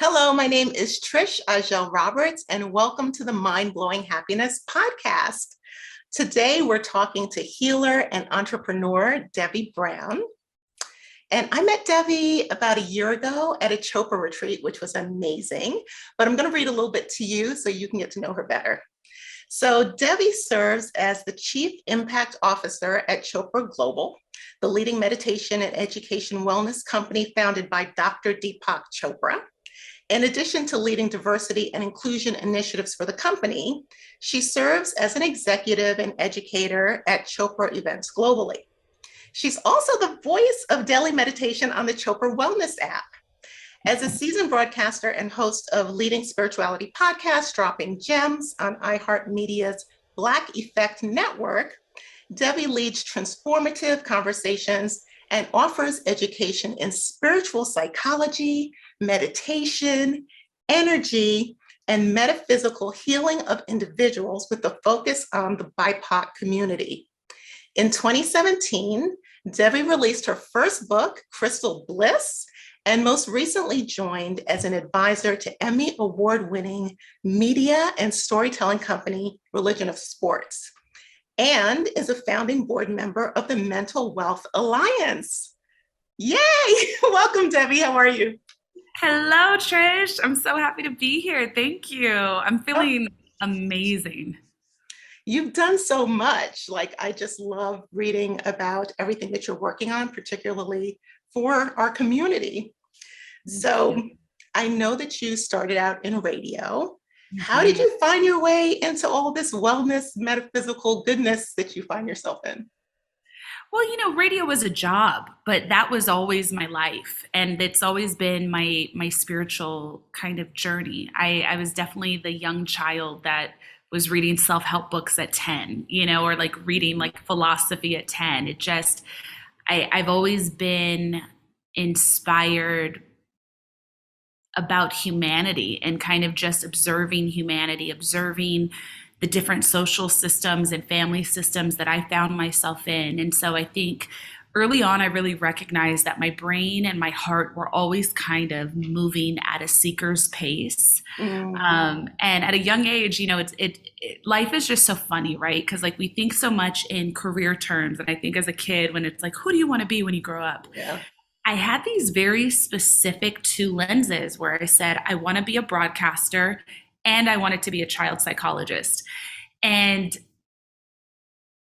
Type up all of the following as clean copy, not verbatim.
Hello, my name is Trish Ahjel Roberts, and welcome to the Mind Blowing Happiness podcast. Today, we're talking to healer and entrepreneur Devi Brown. And I met Devi about a year ago at a Chopra retreat, which was amazing. But I'm going to read a little bit to you so you can get to know her better. So Devi serves as the Chief Impact Officer at Chopra Global, the leading meditation and education wellness company founded by Dr. Deepak Chopra. In addition to leading diversity and inclusion initiatives for the company, she serves as an executive and educator at Chopra events globally. She's also the voice of daily meditation on the Chopra Wellness app. As a seasoned broadcaster and host of leading spirituality podcasts, Dropping Gems on iHeart Media's Black Effect Network, Devi leads transformative conversations and offers education in spiritual psychology, meditation, energy, and metaphysical healing of individuals with a focus on the BIPOC community. In 2017, Devi released her first book, Crystal Bliss, and most recently joined as an advisor to Emmy award-winning media and storytelling company, Religion of Sports, and is a founding board member of the Mental Wealth Alliance. Yay! Welcome, Devi. How are you? Hello, Trish. I'm so happy to be here. Thank you. I'm feeling amazing. You've done so much. I just love reading about everything that you're working on, particularly for our community. So I know that you started out in radio. How did you find your way into all this wellness, metaphysical goodness that you find yourself in? Well, radio was a job, but that was always my life, and it's always been my spiritual kind of journey. I was definitely the young child that was reading self-help books at 10, or like reading like philosophy at 10. I've always been inspired about humanity and kind of just observing humanity, observing the different social systems and family systems that I found myself in. And so I think early on, I really recognized that my brain and my heart were always kind of moving at a seeker's pace. And at a young age, life is just so funny, right? Because like we think so much in career terms. And I think as a kid, when it's like, who do you want to be when you grow up? Yeah. I had these very specific two lenses where I said, I want to be a broadcaster and I wanted to be a child psychologist. And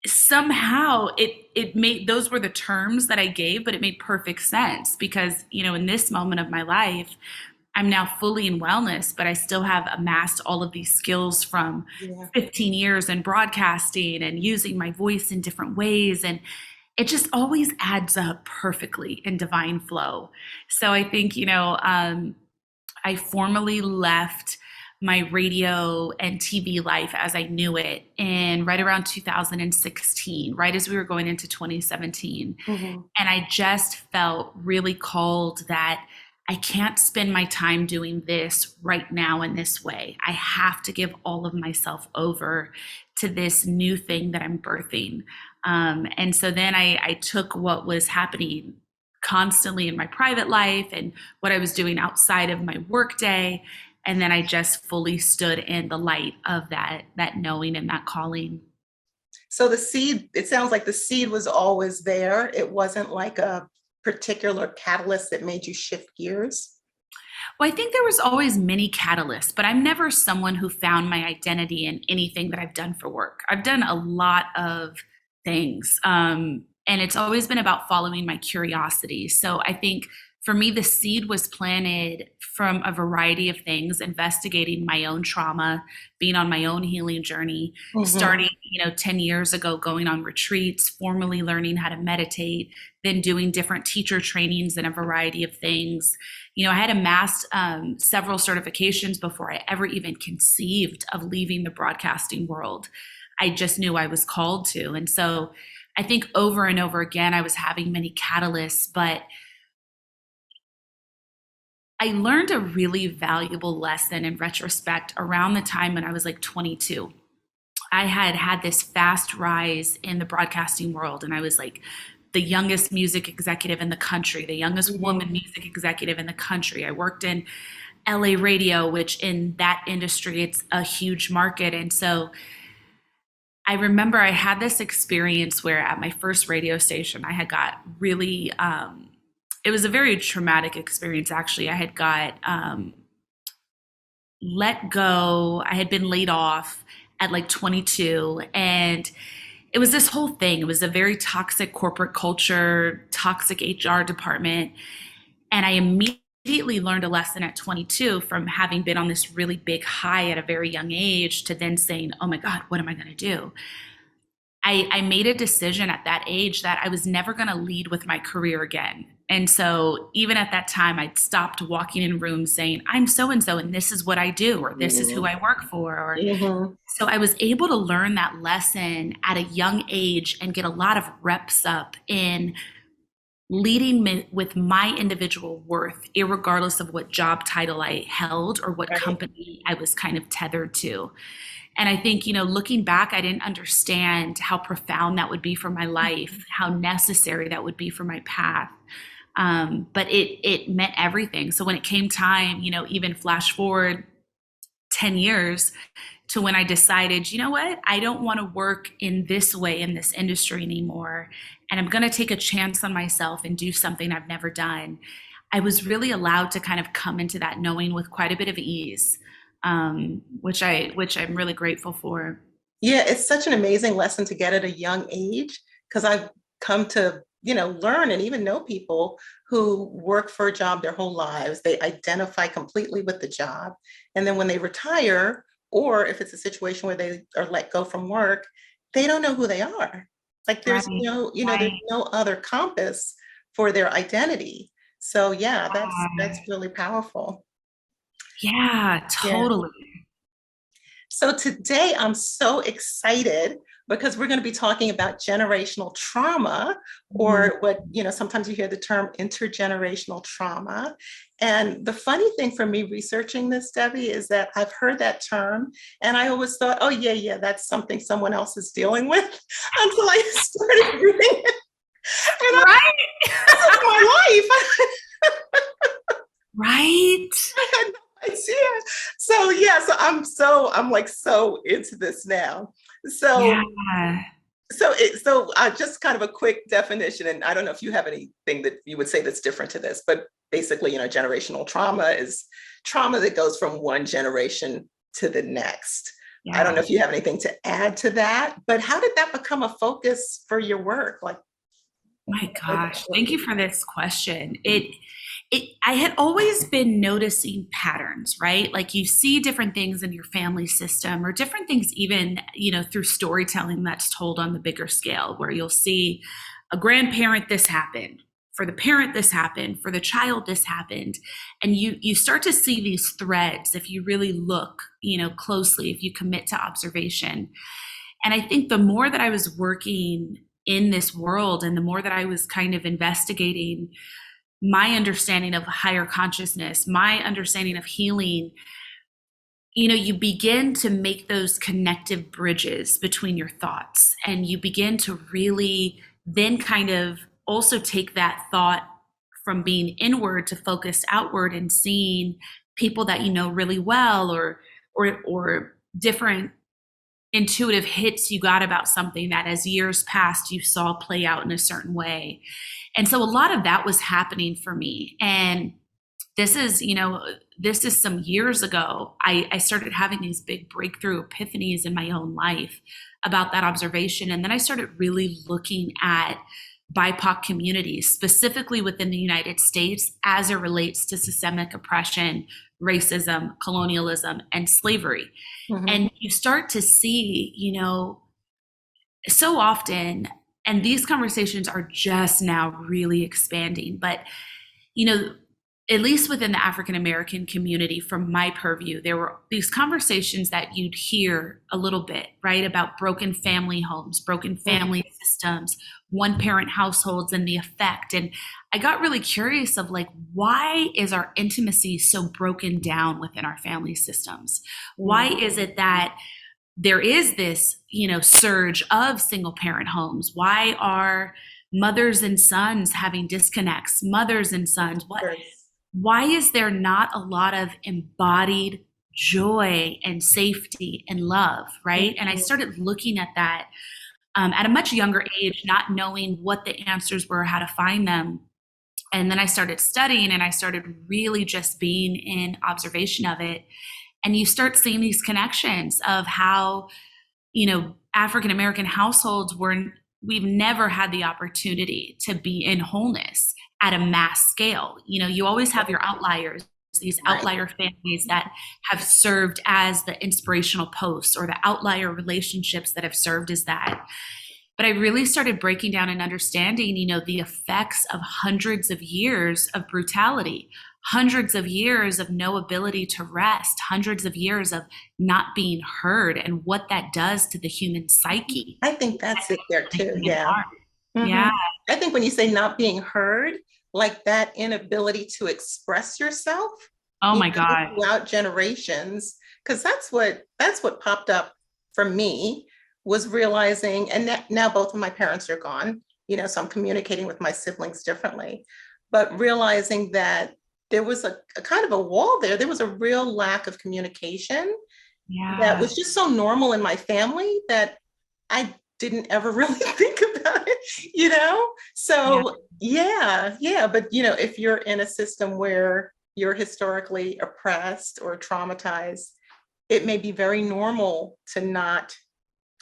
somehow it made, those were the terms that I gave, but it made perfect sense because, in this moment of my life, I'm now fully in wellness, but I still have amassed all of these skills from 15 years in broadcasting and using my voice in different ways. And it just always adds up perfectly in divine flow. So I think, I formally left my radio and TV life as I knew it in right around 2016, right as we were going into 2017. And I just felt really called that I can't spend my time doing this right now in this way. I have to give all of myself over to this new thing that I'm birthing. And so then I took what was happening constantly in my private life and what I was doing outside of my workday. And then I just fully stood in the light of that knowing and that calling. So the seed, it sounds like the seed was always there. It wasn't like a particular catalyst that made you shift gears. Well, I think there was always many catalysts, but I'm never someone who found my identity in anything that I've done for work. I've done a lot of things. And it's always been about following my curiosity. So I think for me, the seed was planted from a variety of things, investigating my own trauma, being on my own healing journey, starting, 10 years ago, going on retreats, formally learning how to meditate, then doing different teacher trainings and a variety of things. I had amassed several certifications before I ever even conceived of leaving the broadcasting world. I just knew I was called to. And so I think over and over again, I was having many catalysts, but I learned a really valuable lesson in retrospect around the time when I was like 22. I had this fast rise in the broadcasting world, and I was like the youngest music executive in the country, the youngest woman music executive in the country. I worked in LA radio, which in that industry, it's a huge market. And so I remember I had this experience where at my first radio station, I had got really, it was a very traumatic experience, actually. I had got let go. I had been laid off at like 22. And it was this whole thing. It was a very toxic corporate culture, toxic HR department. And I immediately learned a lesson at 22 from having been on this really big high at a very young age to then saying, oh my God, what am I going to do? I made a decision at that age that I was never going to lead with my career again. And so even at that time, I'd stopped walking in rooms saying, I'm so-and-so, and this is what I do, or this is who I work for. Or so I was able to learn that lesson at a young age and get a lot of reps up in leading with my individual worth, irregardless of what job title I held or what company I was kind of tethered to. And I think, looking back, I didn't understand how profound that would be for my life, how necessary that would be for my path. But it meant everything. So when it came time, even flash forward 10 years to when I decided, you know what, I don't want to work in this way in this industry anymore. And I'm going to take a chance on myself and do something I've never done. I was really allowed to kind of come into that knowing with quite a bit of ease, which I'm really grateful for. Yeah, it's such an amazing lesson to get at a young age, because I've come to, learn and even know people who work for a job their whole lives. They identify completely with the job. And then when they retire, or if it's a situation where they are let go from work, they don't know who they are. Like there's there's no other compass for their identity. So yeah, that's really powerful. Yeah, totally. Yeah. So today I'm so excited because we're going to be talking about generational trauma, or what, sometimes you hear the term intergenerational trauma. And the funny thing for me researching this, Debbie, is that I've heard that term and I always thought, oh yeah, that's something someone else is dealing with until I started reading it. And this is my life. Right. I had no idea. So I'm like so into this now. So just kind of a quick definition, and I don't know if you have anything that you would say that's different to this, but basically, generational trauma is trauma that goes from one generation to the next. I don't know if you have anything to add to that, but how did that become a focus for your work? Like, my gosh, thank you for this question. I had always been noticing patterns, right? Like you see different things in your family system, or different things even, through storytelling that's told on the bigger scale, where you'll see a grandparent, this happened, for the parent, this happened, for the child, this happened. And you start to see these threads if you really look, closely, if you commit to observation. And I think the more that I was working in this world, and the more that I was kind of investigating my understanding of higher consciousness, my understanding of healing, you begin to make those connective bridges between your thoughts, and you begin to really then kind of also take that thought from being inward to focused outward, and seeing people that you know really well, or different intuitive hits you got about something that as years passed you saw play out in a certain way. And so a lot of that was happening for me. And this is some years ago, I started having these big breakthrough epiphanies in my own life about that observation. And then I started really looking at BIPOC communities, specifically within the United States, as it relates to systemic oppression, racism, colonialism, and slavery. And you start to see, so often, and these conversations are just now really expanding, but, at least within the African American community, from my purview, there were these conversations that you'd hear a little bit, right, about broken family homes, broken family systems, one parent households, and the effect. And I got really curious of like, why is our intimacy so broken down within our family systems? Why is it that there is this, surge of single parent homes? Why are mothers and sons having disconnects? Mothers and sons, why is there not a lot of embodied joy and safety and love, right? And I Mhm. started looking at that at a much younger age, not knowing what the answers were, how to find them. And then I started studying and I started really just being in observation of it. And you start seeing these connections of how, African American households we've never had the opportunity to be in wholeness at a mass scale. You always have your outliers, these Right. outlier families that have served as the inspirational posts, or the outlier relationships that have served as that. But I really started breaking down and understanding, the effects of hundreds of years of brutality, hundreds of years of no ability to rest, hundreds of years of not being heard, and what that does to the human psyche. I think that's it there The too. human Yeah. heart. Hmm. Yeah. I think when you say not being heard, like that inability to express yourself, Oh my God. throughout generations, because that's what popped up for me, was realizing, and now both of my parents are gone, so I'm communicating with my siblings differently, but realizing that there was a kind of a wall there. There was a real lack of communication that Yeah. was just so normal in my family that I didn't ever really think about it. Yeah. So yeah. But if you're in a system where you're historically oppressed or traumatized, it may be very normal to not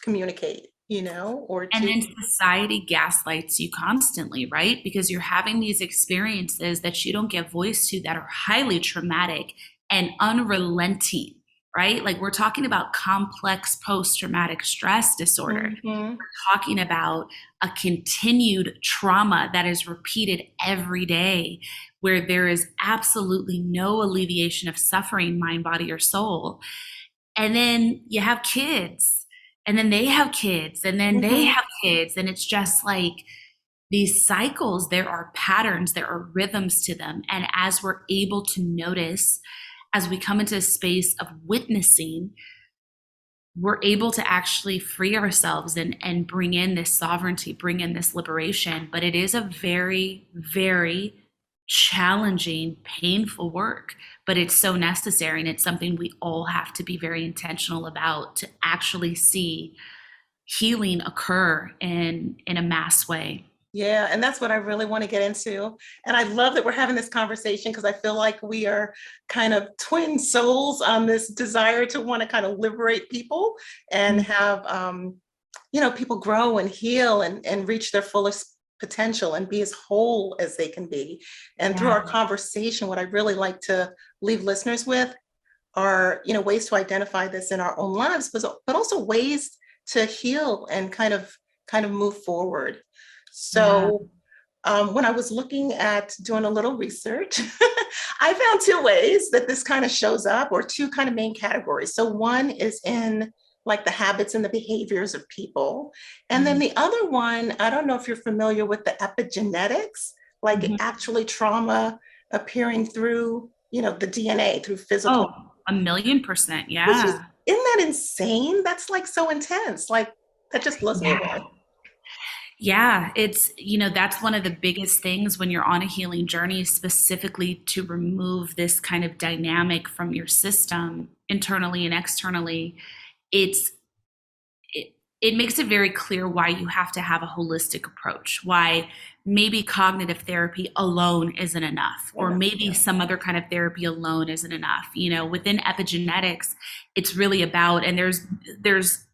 communicate, or And to. then society gaslights you constantly, right? Because you're having these experiences that you don't give voice to, that are highly traumatic and unrelenting, right? Like, we're talking about complex post traumatic stress disorder. Mhm. Talking about a continued trauma that is repeated every day, where there is absolutely no alleviation of suffering, mind, body, or soul. And then you have kids, and then they have kids, and then they Mhm. have kids. And it's just like these cycles, there are patterns, there are rhythms to them. And as we're able to notice, as we come into a space of witnessing, we're able to actually free ourselves and bring in this sovereignty, bring in this liberation. But it is a very, very challenging, painful work, but it's so necessary. And it's something we all have to be very intentional about, to actually see healing occur in a mass way. Yeah, and that's what I really want to get into. And I love that we're having this conversation, because I feel like we are kind of twin souls on this desire to want to kind of liberate people and have people grow and heal and reach their fullest potential and be as whole as they can be. And through Yeah. our conversation, what I really like to leave listeners with are, ways to identify this in our own lives, but also ways to heal and kind of move forward. Yeah. So when I was looking at doing a little research, I found two ways that this kind of shows up, or two kind of main categories. So one is in like the habits and the behaviors of people. And then Mhm. the other one, I don't know if you're familiar with the epigenetics, like Mhm. actually trauma appearing through, the DNA, through physical, Oh, 1,000,000%. which is, Yeah. isn't that insane? That's like so intense. Like that just blows me Yeah. away. Yeah, that's one of the biggest things when you're on a healing journey, specifically to remove this kind of dynamic from your system, internally and externally. It's it, it makes it very clear why you have to have a holistic approach, why maybe cognitive therapy alone isn't enough, or maybe Yeah. some other kind of therapy alone isn't enough. Within epigenetics, it's really about, and there's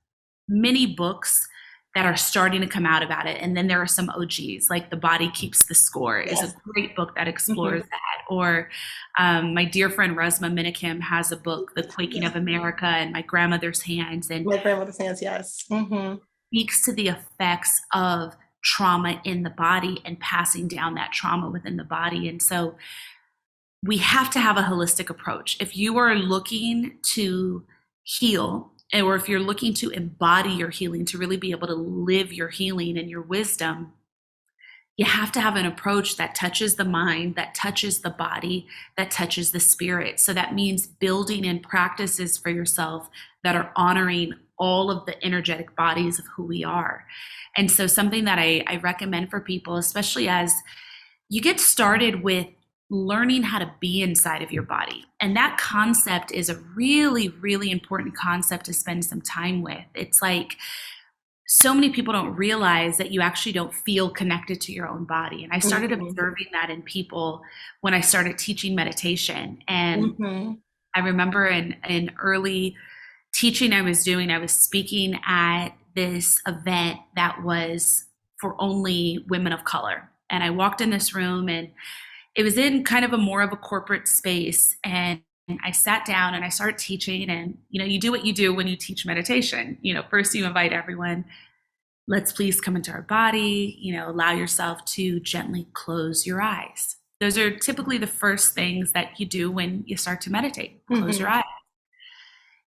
many books that are starting to come out about it. And then there are some OGs, like The Body Keeps the Score is a Yes. great book that Mhm. explores that. Or my dear friend Resma Minikim has a book, The Quaking Yeah. of America and My Grandmother's Hands, and My grandmother's hands, yes. Hmm. speaks to the effects of trauma in the body and passing down that trauma within the body. And so we have to have a holistic approach. If you are looking to heal, or if you're looking to embody your healing, to really be able to live your healing and your wisdom, you have to have an approach that touches the mind, that touches the body, that touches the spirit. So that means building in practices for yourself that are honoring all of the energetic bodies of who we are. And so something that I recommend for people, especially as you get started with learning how to be inside of your body. And that concept is a really, really important concept to spend some time with. It's like so many people don't realize that you actually don't feel connected to your own body. And I started observing that in people when I started teaching meditation. And I remember in early teaching I was doing, I was speaking at this event that was for only women of color. And I walked in this room, and it was in kind of a more of a corporate space. And I sat down and I started teaching. And, you do what you do when you teach meditation. First you invite everyone, let's please come into our body, allow yourself to gently close your eyes. Those are typically the first things that you do when you start to meditate, close your eyes.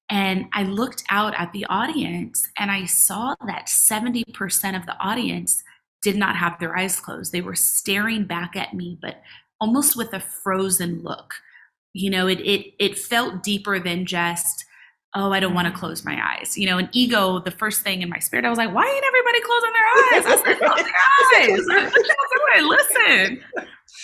And I looked out at the audience and I saw that 70% of the audience did not have their eyes closed. They were staring back at me, but almost with a frozen look. It felt deeper than just, oh, I don't want to close my eyes. An ego, the first thing in my spirit, I was like, why ain't everybody closing their eyes? I said, close their eyes. Everybody listen.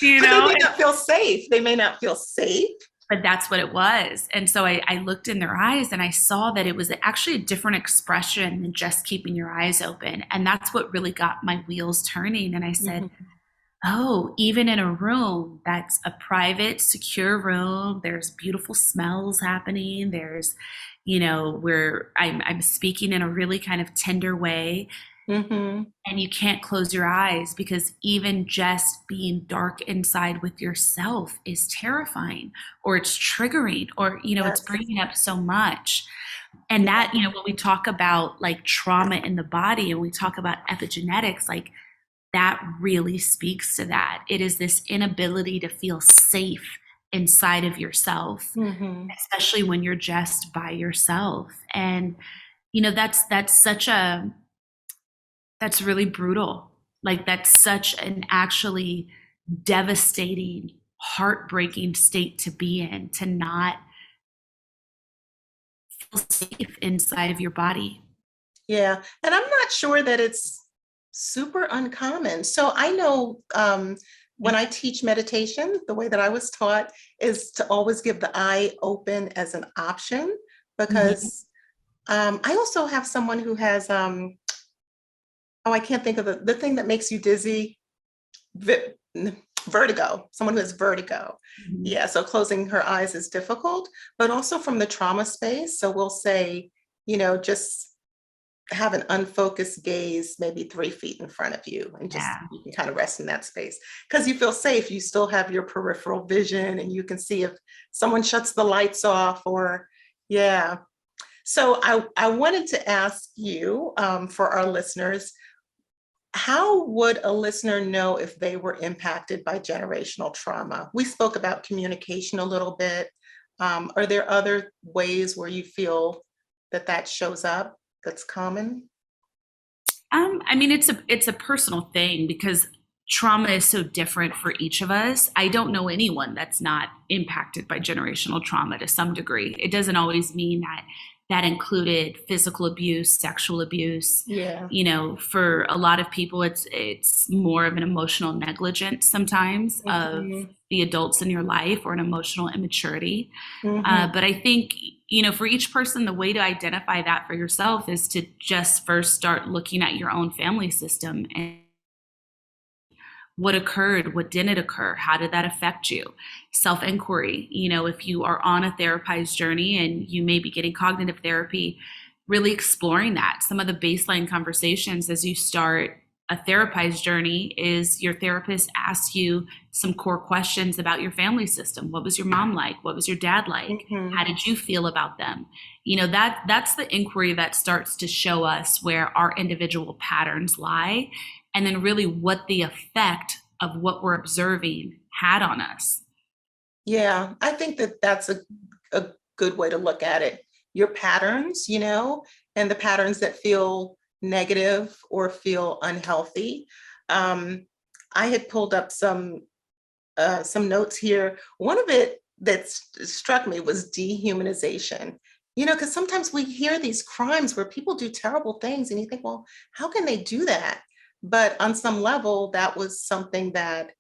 They may not feel safe. They may not feel safe. But that's what it was. And so I looked in their eyes and I saw that it was actually a different expression than just keeping your eyes open. And that's what really got my wheels turning. And I said, oh, even in a room that's a private, secure room, there's beautiful smells happening. There's, where I'm speaking in a really kind of tender way. And you can't close your eyes because even just being dark inside with yourself is terrifying, or it's triggering, or, it's bringing up so much. And that, when we talk about like trauma in the body and we talk about epigenetics, like that really speaks to that. It is this inability to feel safe inside of yourself, especially when you're just by yourself. And, that's really brutal. Like that's such an actually devastating, heartbreaking state to be in, to not feel safe inside of your body. Yeah. And I'm not sure that it's super uncommon. So I know when I teach meditation, the way that I was taught is to always give the eye open as an option, because I also have someone who has, I can't think of the thing that makes you dizzy, vertigo, someone who has vertigo. Yeah, so closing her eyes is difficult, but also from the trauma space. So we'll say, just have an unfocused gaze, maybe 3 feet in front of you, and just you can kind of rest in that space because you feel safe. You still have your peripheral vision and you can see if someone shuts the lights off or, So I wanted to ask you, for our listeners, how would a listener know if they were impacted by generational trauma? We spoke about communication a little bit. Are there other ways where you feel that shows up that's common? I mean, it's a personal thing because trauma is so different for each of us. I don't know anyone that's not impacted by generational trauma to some degree. It doesn't always mean that included physical abuse, sexual abuse. Yeah. For a lot of people, it's more of an emotional negligence sometimes of the adults in your life, or an emotional immaturity. But I think, for each person, the way to identify that for yourself is to just first start looking at your own family system and what occurred, what didn't occur, how did that affect you? Self-inquiry, if you are on a therapized journey and you may be getting cognitive therapy, really exploring that. Some of the baseline conversations as you start a therapized journey is your therapist asks you some core questions about your family system. What was your mom like? What was your dad like? How did you feel about them? That's the inquiry that starts to show us where our individual patterns lie, and then really what the effect of what we're observing had on us. Yeah, I think that's a good way to look at it. Your patterns, and the patterns that feel negative or feel unhealthy. I had pulled up some notes here. One of it that struck me was dehumanization. Because sometimes we hear these crimes where people do terrible things and you think, well, how can they do that? But on some level, that was something that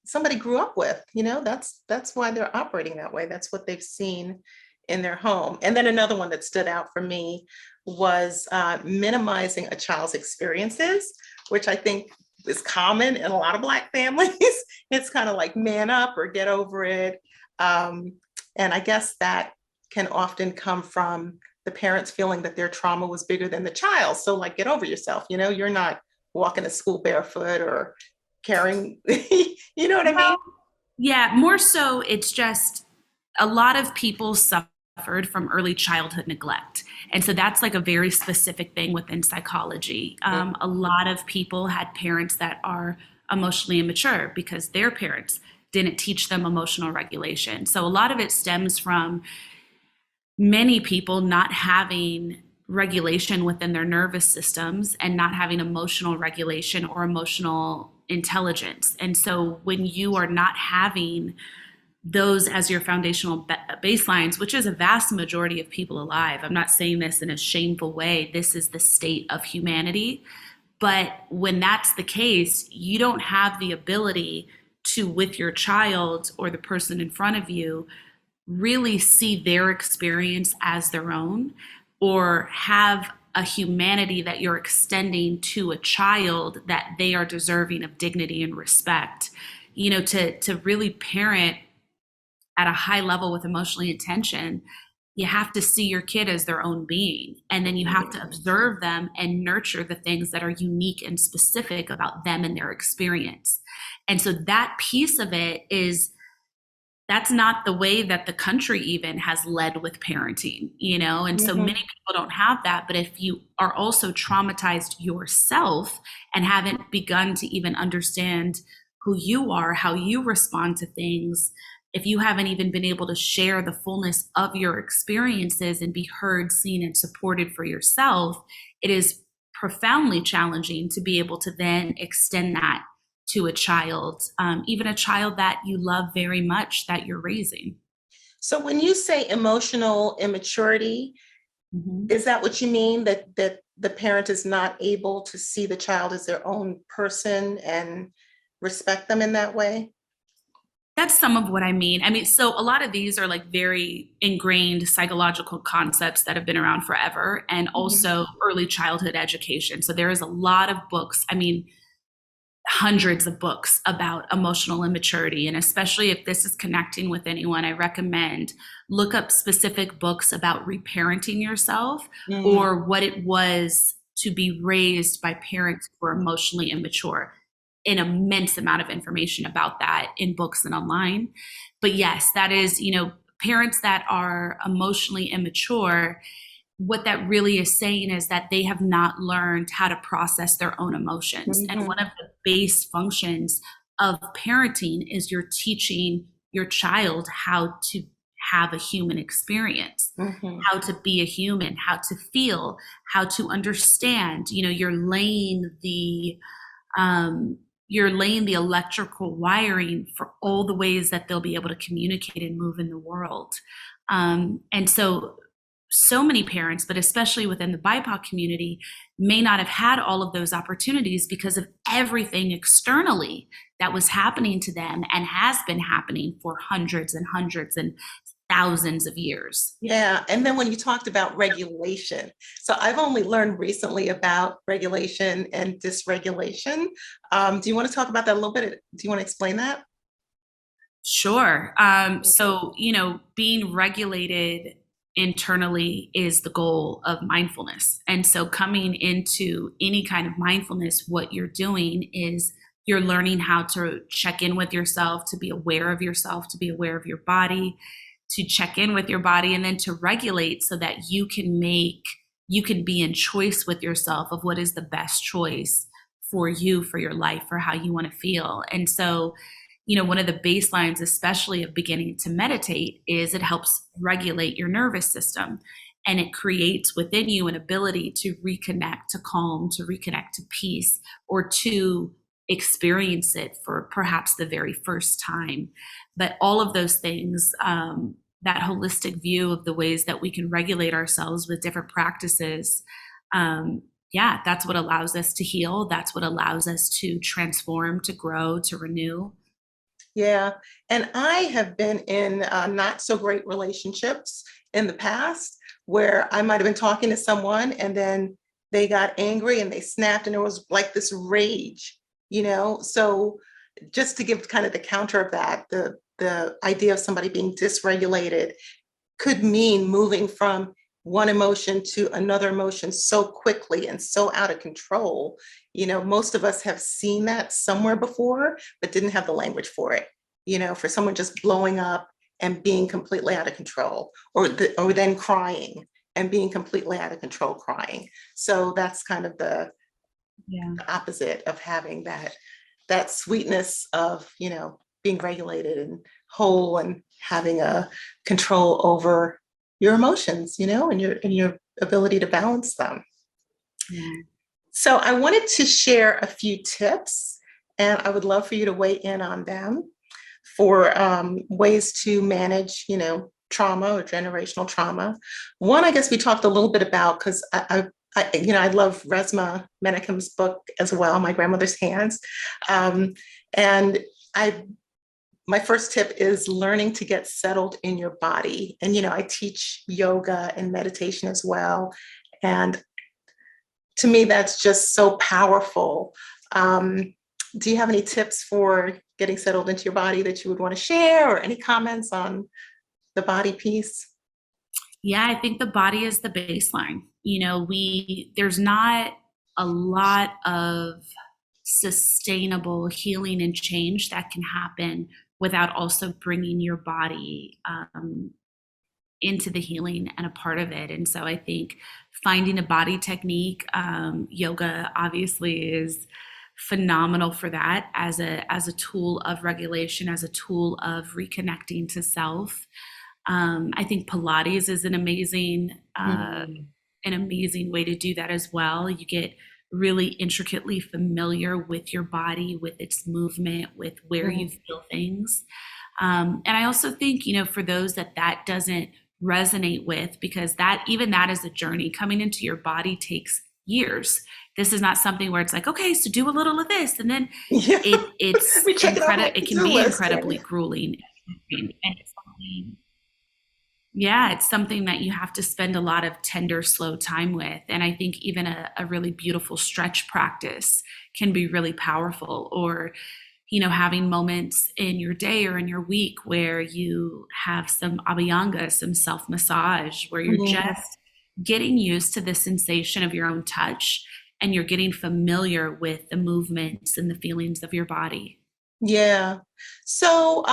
somebody grew up with. That's why they're operating that way. That's what they've seen in their home. And then another one that stood out for me was minimizing a child's experiences, which I think is common in a lot of Black families. It's kind of like man up or get over it. And I guess that can often come from the parents feeling that their trauma was bigger than the child. So like, get over yourself. You're not walking to school barefoot or carrying, you know what I mean? Yeah, more so it's just a lot of people suffered from early childhood neglect. And so that's like a very specific thing within psychology. A lot of people had parents that are emotionally immature because their parents didn't teach them emotional regulation. So a lot of it stems from many people not having regulation within their nervous systems and not having emotional regulation or emotional intelligence. And so when you are not having those as your foundational baselines, which is a vast majority of people alive, I'm not saying this in a shameful way, this is the state of humanity. But when that's the case, you don't have the ability to, with your child or the person in front of you, really see their experience as their own, or have a humanity that you're extending to a child that they are deserving of dignity and respect. To really parent at a high level with emotional intention, you have to see your kid as their own being. And then you have to observe them and nurture the things that are unique and specific about them and their experience. And so that piece of it that's not the way that the country even has led with parenting, And so many people don't have that. But if you are also traumatized yourself and haven't begun to even understand who you are, how you respond to things, if you haven't even been able to share the fullness of your experiences and be heard, seen, and supported for yourself, it is profoundly challenging to be able to then extend that to a child, even a child that you love very much, that you're raising. So when you say emotional immaturity, is that what you mean, that the parent is not able to see the child as their own person and respect them in that way? That's some of what I mean. So a lot of these are like very ingrained psychological concepts that have been around forever, and also early childhood education. So there is a lot of books. Hundreds of books about emotional immaturity. And especially if this is connecting with anyone, I recommend look up specific books about reparenting yourself or what it was to be raised by parents who are emotionally immature. An immense amount of information about that in books and online. But yes, that is, parents that are emotionally immature, what that really is saying is that they have not learned how to process their own emotions. And one of the base functions of parenting is you're teaching your child how to have a human experience, how to be a human, how to feel, how to understand. You're laying the electrical wiring for all the ways that they'll be able to communicate and move in the world. And so many parents, but especially within the BIPOC community, may not have had all of those opportunities because of everything externally that was happening to them and has been happening for hundreds and hundreds and thousands of years. Yeah. And then when you talked about regulation, so I've only learned recently about regulation and dysregulation. Do you want to talk about that a little bit? Do you want to explain that? Sure. So, being regulated internally is the goal of mindfulness. And so coming into any kind of mindfulness, what you're doing is you're learning how to check in with yourself, to be aware of yourself, to be aware of your body, to check in with your body, and then to regulate so that you can be in choice with yourself of what is the best choice for you, for your life, for how you want to feel. And so one of the baselines, especially of beginning to meditate, is it helps regulate your nervous system, and it creates within you an ability to reconnect to calm, to reconnect to peace, or to experience it for perhaps the very first time. But all of those things, that holistic view of the ways that we can regulate ourselves with different practices, that's what allows us to heal. That's what allows us to transform, to grow, to renew. Yeah. And I have been in not so great relationships in the past where I might have been talking to someone and then they got angry and they snapped and it was like this rage, you know? So just to give kind of the counter of that, the idea of somebody being dysregulated could mean moving from one emotion to another emotion so quickly and so out of control. You know, most of us have seen that somewhere before, but didn't have the language for it. You know, for someone just blowing up and being completely out of control, or then crying and being completely out of control, crying. So that's kind of the Yeah. opposite of having that sweetness of, you know, being regulated and whole and having a control over your emotions, you know, and your ability to balance them. Yeah. So I wanted to share a few tips, and I would love for you to weigh in on them for ways to manage, you know, trauma or generational trauma. One, I guess we talked a little bit about because you know, I love Resmaa Menakem's book as well, My Grandmother's Hands, and I my first tip is learning to get settled in your body. And, you know, I teach yoga and meditation as well. And to me, that's just so powerful. Do you have any tips for getting settled into your body that you would want to share, or any comments on the body piece? Yeah, I think the body is the baseline. You know, there's not a lot of sustainable healing and change that can happen without also bringing your body into the healing and a part of it. And so I think finding a body technique, yoga obviously is phenomenal for that as a tool of regulation, as a tool of reconnecting to self. I think Pilates is an amazing way to do that as well. You get really intricately familiar with your body, with its movement, with where you feel things. And I also think, you know, for those that doesn't resonate with, because that is a journey. Coming into your body takes years. This is not something where it's like, okay, so do a little of this, and then Yeah. it's We check it off incredible. like It to-do can be list, right? incredibly grueling, and it's something. Yeah, it's something that you have to spend a lot of tender, slow time with. And I think even a really beautiful stretch practice can be really powerful. Or, you know, having moments in your day or in your week where you have some abhyanga, some self massage, where you're just getting used to the sensation of your own touch and you're getting familiar with the movements and the feelings of your body. Yeah. So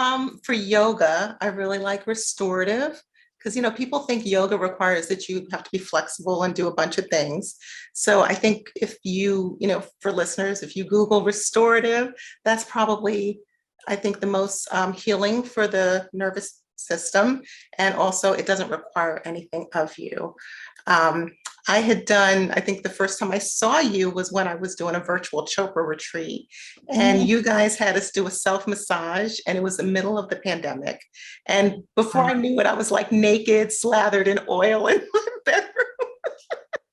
for yoga, I really like restorative because, you know, people think yoga requires that you have to be flexible and do a bunch of things. So I think if you know, for listeners, if you Google restorative, that's probably, I think, the most healing for the nervous system. And also, it doesn't require anything of you. Um, I had done, I think the first time I saw you was when I was doing a virtual Chopra retreat. And you guys had us do a self massage, and it was the middle of the pandemic. And before I knew it, I was like naked, slathered in oil in my bedroom.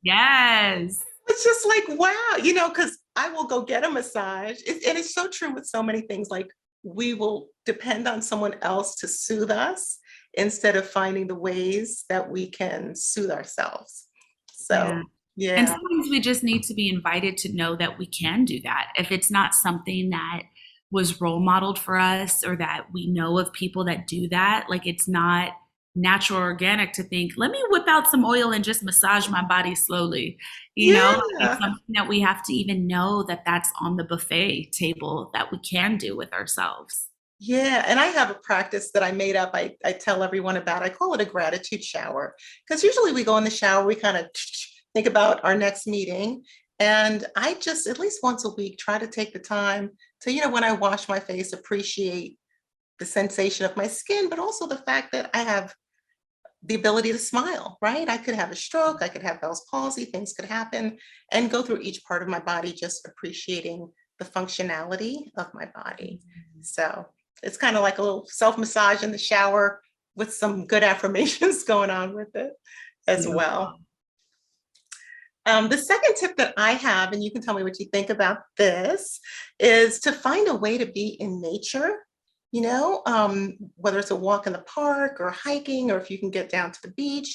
Yes. It's just like, wow, you know, because I will go get a massage. And it's so true with so many things. Like, we will depend on someone else to soothe us instead of finding the ways that we can soothe ourselves. So, Yeah. And yeah. sometimes we just need to be invited to know that we can do that. If it's not something that was role modeled for us or that we know of people that do that, like it's not natural or organic to think, let me whip out some oil and just massage my body slowly. You know, it's Yeah. something that we have to even know that that's on the buffet table that we can do with ourselves. Yeah, and I have a practice that I made up. I tell everyone about. I call it a gratitude shower because usually we go in the shower, we kind of think about our next meeting. And I just, at least once a week, try to take the time to, you know, when I wash my face, appreciate the sensation of my skin, but also the fact that I have the ability to smile, right? I could have a stroke, I could have Bell's palsy, things could happen, and go through each part of my body, just appreciating the functionality of my body. So it's kind of like a little self massage in the shower with some good affirmations going on with it as well. The second tip that I have, and you can tell me what you think about this, is to find a way to be in nature whether it's a walk in the park or hiking, or if you can get down to the beach.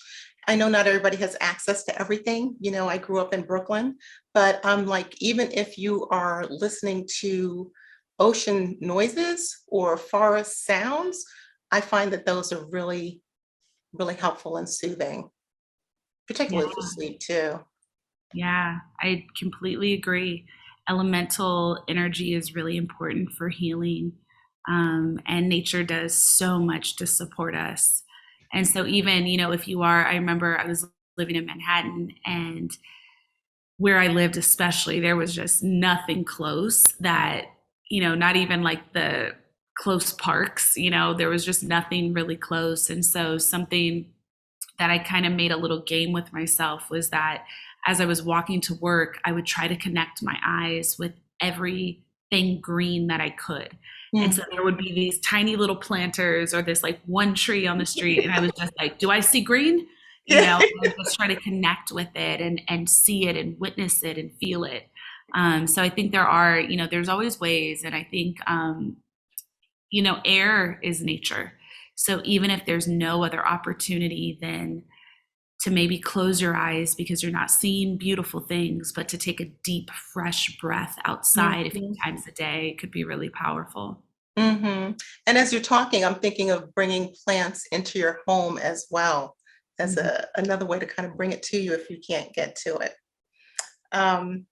I know not everybody has access to everything. I grew up in Brooklyn, but like, even if you are listening to ocean noises or forest sounds, I find that those are really, really helpful and soothing, particularly for Yeah. sleep too. Yeah, I completely agree. Elemental energy is really important for healing, and nature does so much to support us. And so, even, if you are, I remember I was living in Manhattan, and where I lived, especially, there was just nothing close that, not even like the close parks, there was just nothing really close. And so, something that I kind of made a little game with myself was that as I was walking to work, I would try to connect my eyes with everything green that I could. And so there would be these tiny little planters or this like one tree on the street. And I was just like, do I see green? Yeah. And just try to connect with it and see it and witness it and feel it. So I think there are, there's always ways. And I think, air is nature. So even if there's no other opportunity, then to maybe close your eyes because you're not seeing beautiful things, but to take a deep, fresh breath outside a few times a day could be really powerful. And as you're talking, I'm thinking of bringing plants into your home as well, as another way to kind of bring it to you if you can't get to it. And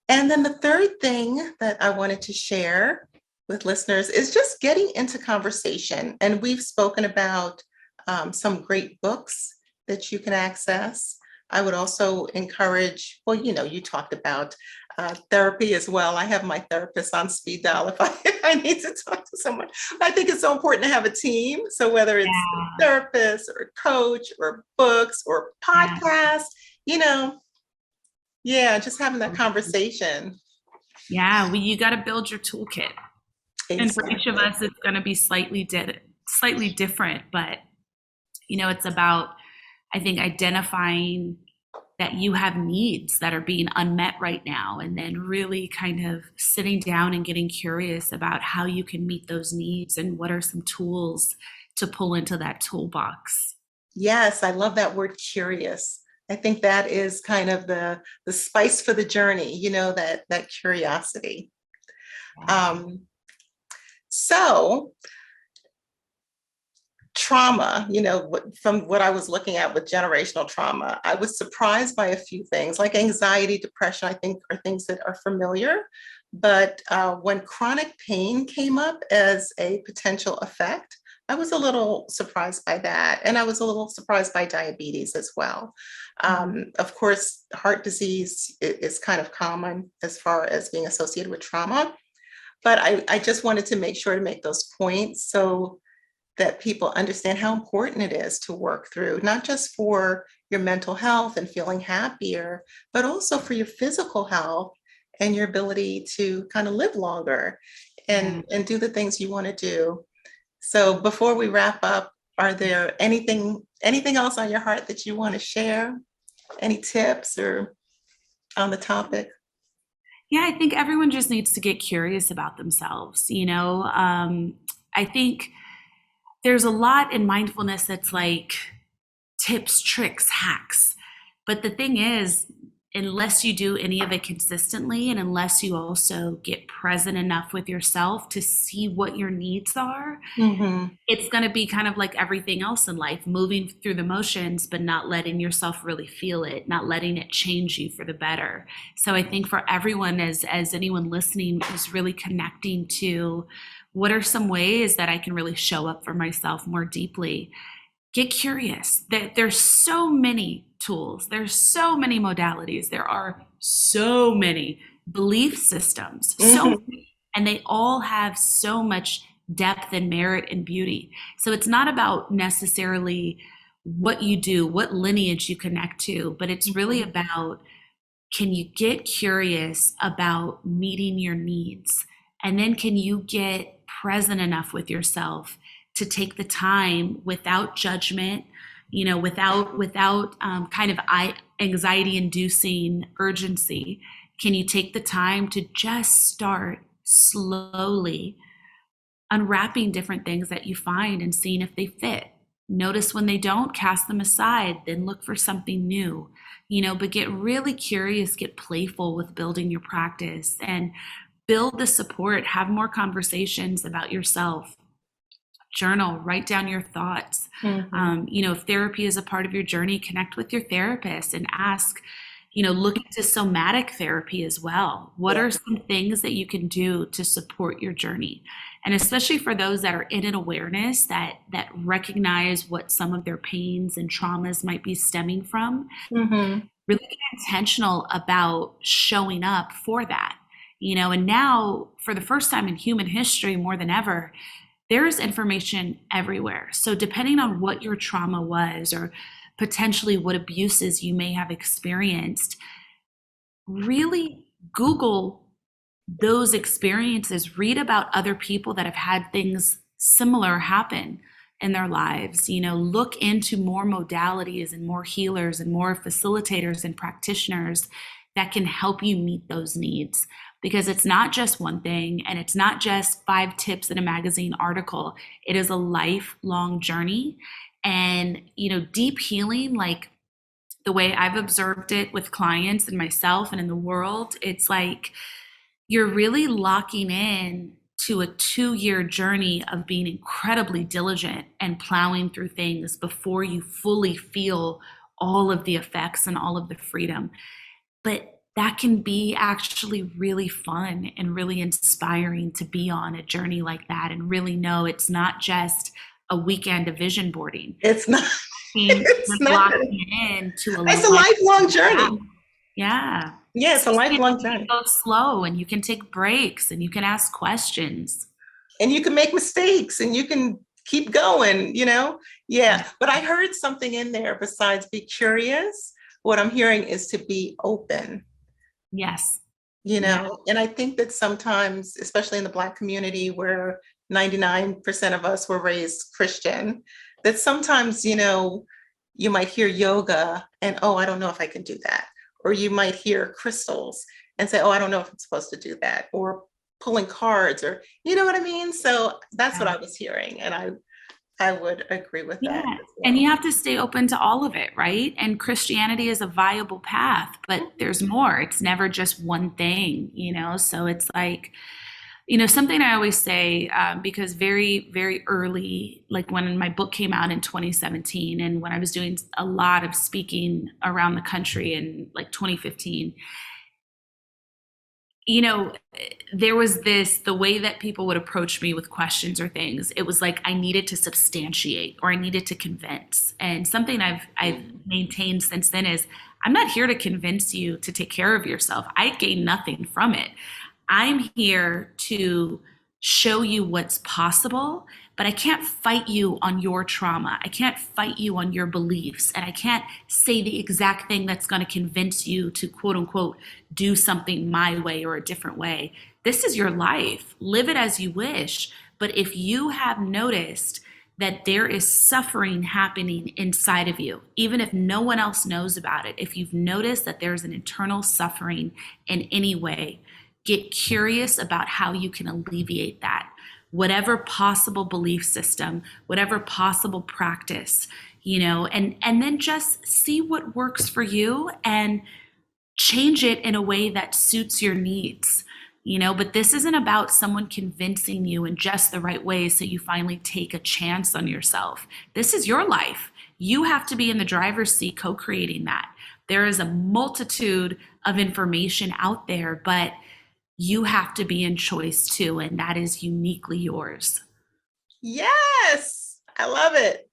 then the third thing that I wanted to share with listeners is just getting into conversation. And we've spoken about some great books that you can access. I would also encourage, well, you talked about therapy as well. I have my therapist on speed dial if I need to talk to someone. I think it's so important to have a team. So whether it's a therapist or a coach or books or podcasts, just having that conversation. Yeah, well, you got to build your toolkit. Exactly. And for each of us, it's going to be slightly different, but it's about, I think, identifying that you have needs that are being unmet right now, and then really kind of sitting down and getting curious about how you can meet those needs and what are some tools to pull into that toolbox. Yes, I love that word, curious. I think that is kind of the spice for the journey, that curiosity. So trauma, from what I was looking at with generational trauma, I was surprised by a few things like anxiety, depression, I think are things that are familiar. But when chronic pain came up as a potential effect, I was a little surprised by that. And I was a little surprised by diabetes as well. Of course, heart disease is kind of common as far as being associated with trauma. But I just wanted to make sure to make those points so that people understand how important it is to work through, not just for your mental health and feeling happier, but also for your physical health and your ability to kind of live longer and do the things you want to do. So before we wrap up, are there anything else on your heart that you want to share? Any tips or on the topic? Yeah, I think everyone just needs to get curious about themselves. I think there's a lot in mindfulness that's like tips, tricks, hacks. But the thing is, unless you do any of it consistently, and unless you also get present enough with yourself to see what your needs are, it's going to be kind of like everything else in life, moving through the motions, but not letting yourself really feel it, not letting it change you for the better. So I think for everyone, as anyone listening is really connecting to what are some ways that I can really show up for myself more deeply. Get curious. There's so many tools. There's so many modalities. There are so many belief systems. And they all have so much depth and merit and beauty. So it's not about necessarily what you do, what lineage you connect to, but it's really about, can you get curious about meeting your needs? And then can you get present enough with yourself to take the time without judgment, without kind of anxiety inducing urgency? Can you take the time to just start slowly unwrapping different things that you find and seeing if they fit. Notice when they don't, cast them aside, then look for something new, but get really curious, get playful with building your practice and build the support, have more conversations about yourself. Journal, write down your thoughts. If therapy is a part of your journey, connect with your therapist and ask, look into somatic therapy as well. What are some things that you can do to support your journey? And especially for those that are in an awareness that recognize what some of their pains and traumas might be stemming from, really get intentional about showing up for that. And now, for the first time in human history, more than ever, there is information everywhere. So depending on what your trauma was or potentially what abuses you may have experienced, really Google those experiences, read about other people that have had things similar happen in their lives, look into more modalities and more healers and more facilitators and practitioners that can help you meet those needs. Because it's not just one thing, and it's not just 5 tips in a magazine article. It is a lifelong journey. And, deep healing, like the way I've observed it with clients and myself and in the world, it's like you're really locking in to a 2-year journey of being incredibly diligent and plowing through things before you fully feel all of the effects and all of the freedom. But that can be actually really fun and really inspiring to be on a journey like that and really know it's not just a weekend of vision boarding. It's not. It's not. It's a lifelong journey. Yeah. Yeah, it's a lifelong journey. Go slow, and you can take breaks, and you can ask questions, and you can make mistakes, and you can keep going. Yeah. But I heard something in there besides be curious. What I'm hearing is to be open. Yes. And I think that sometimes, especially in the Black community where 99% of us were raised Christian, that sometimes, you might hear yoga and, oh, I don't know if I can do that. Or you might hear crystals and say, oh, I don't know if I'm supposed to do that. Or pulling cards, or, you know what I mean? So that's what I was hearing. And I would agree with that. Well. And you have to stay open to all of it, right? And Christianity is a viable path, but there's more. It's never just one thing, So it's like, something I always say, because very, very early, like when my book came out in 2017, and when I was doing a lot of speaking around the country in like 2015, there was the way that people would approach me with questions or things. It was like I needed to substantiate or I needed to convince. And something I've maintained since then is I'm not here to convince you to take care of yourself. I gain nothing from it. I'm here to show you what's possible, but I can't fight you on your trauma. I can't fight you on your beliefs. And I can't say the exact thing that's going to convince you to, quote unquote, do something my way or a different way. This is your life. Live it as you wish. But if you have noticed that there is suffering happening inside of you, even if no one else knows about it, if you've noticed that there's an internal suffering in any way, get curious about how you can alleviate that. Whatever possible belief system, whatever possible practice, and then just see what works for you and change it in a way that suits your needs. But this isn't about someone convincing you in just the right way so you finally take a chance on yourself. This is your life. You have to be in the driver's seat co-creating that. There is a multitude of information out there, but you have to be in choice too, and that is uniquely yours. Yes, I love it.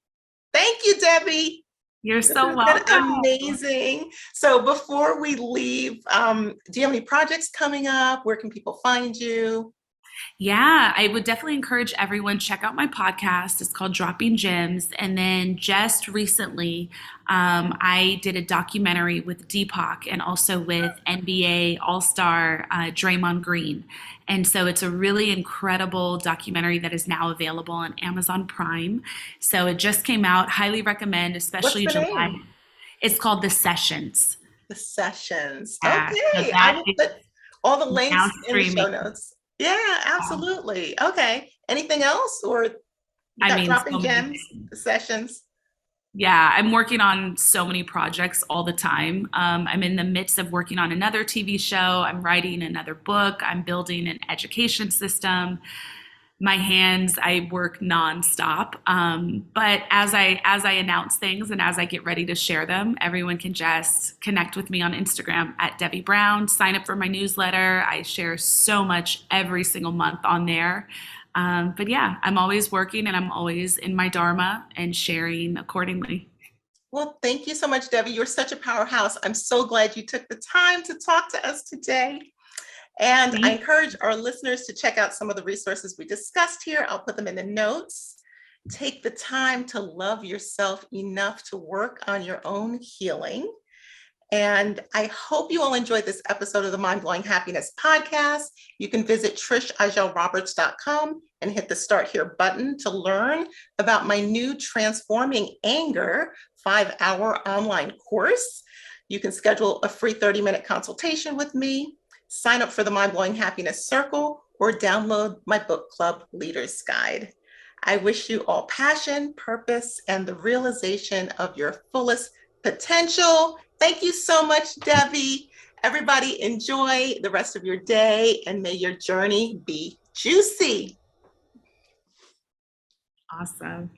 Thank you, Debbie. You're so welcome. Amazing. So before we leave, do you have any projects coming up? Where can people find you? Yeah, I would definitely encourage everyone check out my podcast. It's called Dropping Gems. And then just recently, I did a documentary with Deepak and also with NBA All-Star Draymond Green. And so it's a really incredible documentary that is now available on Amazon Prime. So it just came out. Highly recommend, especially July. Name? It's called The Sessions. The Sessions. Yeah, okay. So I will put all the links in the show notes. Yeah, absolutely. Okay. Anything else, or you I got mean, dropping so many gems things. sessions? Yeah, I'm working on so many projects all the time. I'm in the midst of working on another TV show. I'm writing another book. I'm building an education system. My hands, I work nonstop. But as I announce things and as I get ready to share them, everyone can just connect with me on Instagram at Devi Brown. Sign up for my newsletter. I share so much every single month on there. But yeah, I'm always working and I'm always in my dharma and sharing accordingly. Well, thank you so much, Debbie. You're such a powerhouse. I'm so glad you took the time to talk to us today. And I Thank encourage our listeners to check out some of the resources we discussed here. I'll put them in the notes. Take the time to love yourself enough to work on your own healing. And I hope you all enjoyed this episode of the Mind Blowing Happiness podcast. You can visit trishahjelroberts.com and hit the start here button to learn about my new Transforming Anger 5-hour online course. You can schedule a free 30-minute consultation with me, sign up for the Mind Blowing Happiness Circle, or download my book club Leader's Guide. I wish you all passion, purpose, and the realization of your fullest potential. Thank you so much, Debbie. Everybody enjoy the rest of your day and may your journey be juicy. Awesome.